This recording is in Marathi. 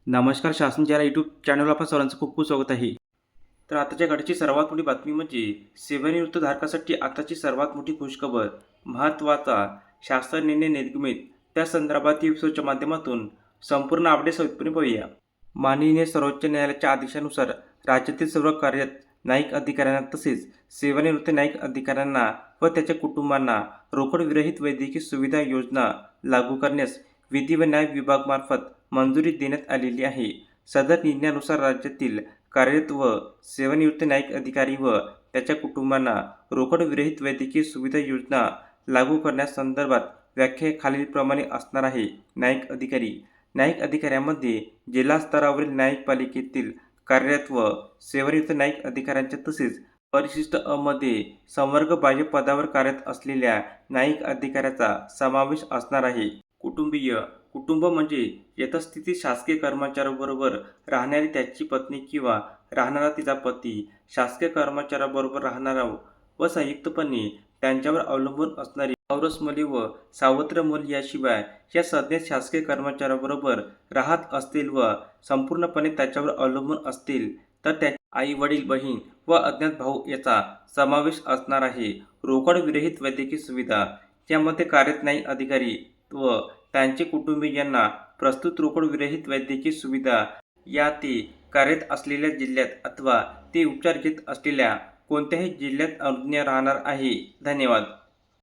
नमस्कार. शासनच्या यूट्यूब चॅनलवर आपल्या सर्वांचं खूप खूप स्वागत आहे. तर आताच्या घडीची सर्वात मोठी बातमी म्हणजे सेवानिवृत्त धारकासाठी आताची सर्वात मोठी खुशखबर. महत्त्वाचा शासन निर्णय निर्गमित. त्या संदर्भात या एपिसोडच्या माध्यमातून संपूर्ण अपडेट सविस्तरपणे पाहूया. माननीय सर्वोच्च न्यायालयाच्या आदेशानुसार राज्यातील सर्व कार्यरत न्यायिक अधिकाऱ्यांना तसेच सेवानिवृत्त न्यायिक अधिकाऱ्यांना व त्याच्या कुटुंबांना रोकडविरहित वैद्यकीय सुविधा योजना लागू करण्यास विधी व न्याय विभागामार्फत मंजुरी देण्यात आलेली आहे. सदर निर्णयानुसार राज्यातील कार्यरत व सेवानिवृत्त न्यायिक अधिकारी व त्याच्या कुटुंबांना रोकडविरहित वैद्यकीय सुविधा योजना लागू करण्यासंदर्भात व्याख्या खालीलप्रमाणे असणार आहे. न्यायिक अधिकाऱ्यांमध्ये जिल्हा स्तरावरील न्यायपालिकेतील कार्यरत व सेवानिवृत्त न्यायिक अधिकाऱ्यांच्या तसेच परिशिष्ट अ मध्ये संवर्ग बाह्य पदावर कार्यरत असलेल्या न्यायिक अधिकाऱ्याचा समावेश असणार आहे. कुटुंब म्हणजे यथास्थिती शासकीय कर्मचाऱ्याबरोबर राहणारी त्याची पत्नी किंवा राहणारा तिचा पती, शासकीय कर्मचाऱ्याबरोबर राहणारा व संयुक्तपणे त्यांच्यावर अवलंबून असणारी औरस मुले व सावत्र मुल याशिवाय या संज्ञेत शासकीय कर्मचाऱ्याबरोबर राहत असतील व संपूर्णपणे त्याच्यावर अवलंबून असतील तर त्याचे आई वडील बहीण व अज्ञात भाऊ याचा समावेश असणार आहे. रोकड विरहित वैद्यकीय सुविधा यामध्ये कार्यरत न्यायिक अधिकारी व त्यांचे कुटुंबीय यांना प्रस्तुत रोकड विरहित वैद्यकीय सुविधा या ते कार्यरत असलेल्या जिल्ह्यात अथवा ते उपचार घेत असलेल्या कोणत्याही जिल्ह्यात अनुज्ञा राहणार आहे. धन्यवाद.